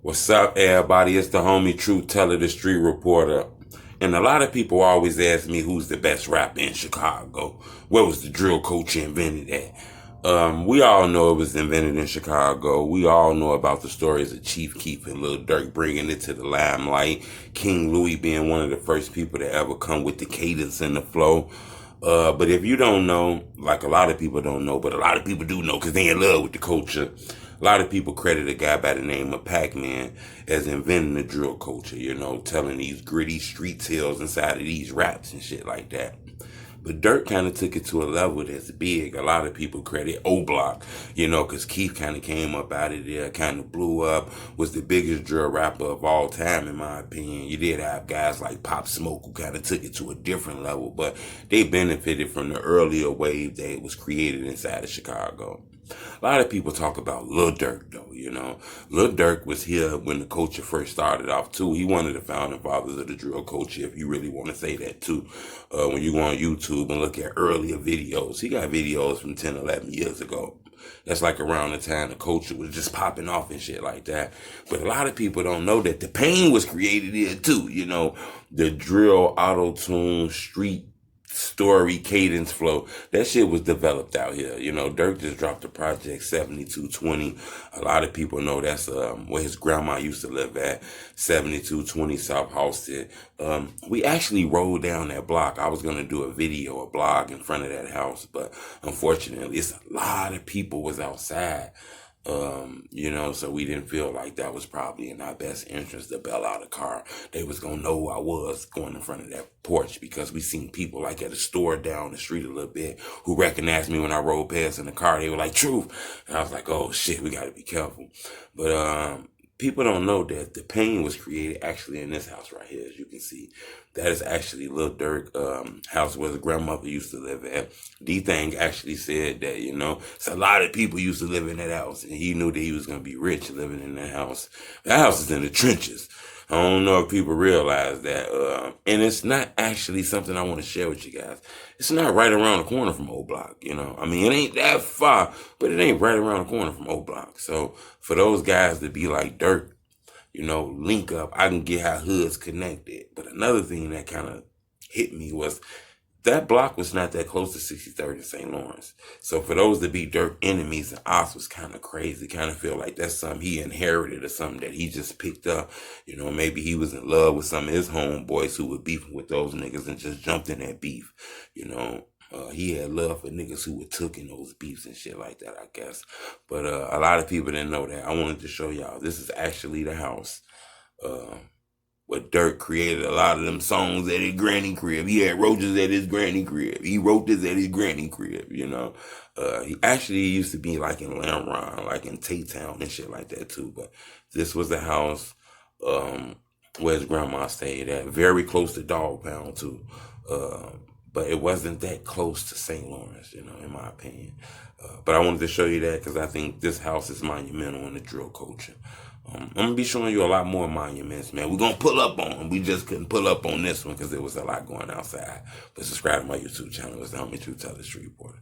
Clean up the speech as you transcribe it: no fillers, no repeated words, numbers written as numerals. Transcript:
What's up, everybody? It's the homie Truth Teller, the street reporter. And a lot of people always ask me who's the best rapper in Chicago. Where was the drill coach invented at? We all know it was invented in Chicago. We all know about the stories of Chief Keef and Lil Durk bringing it to the limelight. King Louis being one of the first people to ever come with the cadence and the flow. But if you don't know, like a lot of people don't know, but a lot of people do know because they in love with the culture. A lot of people credit a guy by the name of Pac-Man as inventing the drill culture, telling these gritty street tales inside of these raps and shit like that. But Durk kind of took it to a level that's big. A lot of people credit O-Block, because Keith kind of came up out of there, kind of blew up, was the biggest drill rapper of all time, in my opinion. You did have guys like Pop Smoke who kind of took it to a different level, but they benefited from the earlier wave that was created inside of Chicago. A lot of people talk about Lil Durk, though, Lil Durk was here when the culture first started off, too. He one of the founding fathers of the drill culture, if you really want to say that, too. When you go on YouTube and look at earlier videos, he got videos from 10, 11 years ago. That's like around the time the culture was just popping off and shit like that. But a lot of people don't know that the pain was created here, too, the drill, auto-tune, street story, cadence, flow. That shit was developed out here. Durk just dropped a project 7220. A lot of people know that's where his grandma used to live at, 7220 South Halsted. We actually rode down that block. I was going to do a video, a blog in front of that house, but unfortunately, it's a lot of people was outside. So we didn't feel like that was probably in our best interest to bail out a car. They was gonna know who I was going in front of that porch because we seen people like at a store down the street a little bit who recognized me when I rode past in the car. They were like, Truth. And I was like, oh shit, we gotta be careful. But people don't know that the pain was created actually in this house right here, as you can see. That is actually Lil Durk house where his grandmother used to live at. D-Thang actually said that, so a lot of people used to live in that house, and he knew that he was going to be rich living in that house. That house is in the trenches. I don't know if people realize that. And it's not actually something I want to share with you guys. It's not right around the corner from O-Block, I mean, it ain't that far, but it ain't right around the corner from O-Block. So for those guys to be like Durk, link up, I can get how hoods connected. But another thing that kind of hit me was that block was not that close to 63rd and St. Lawrence. So for those that be Durk enemies, the odds was kind of crazy. Kind of feel like that's something he inherited or something that he just picked up. Maybe he was in love with some of his homeboys who were beefing with those niggas and just jumped in that beef. He had love for niggas who were taking those beefs and shit like that, I guess. But a lot of people didn't know that. I wanted to show y'all this is actually the house where Durk created a lot of them songs at his granny crib. He had roaches at his granny crib. He wrote this at his granny crib, He actually used to be like in Lamron, like in Tay-Town and shit like that too. But this was the house where his grandma stayed at. Very close to Dog Pound too. But it wasn't that close to St. Lawrence, in my opinion. But I wanted to show you that because I think this house is monumental in the drill culture. I'm going to be showing you a lot more monuments, man. We're going to pull up on them. We just couldn't pull up on this one because there was a lot going outside. But subscribe to my YouTube channel. It's the homie Truth Teller, Street Reporter.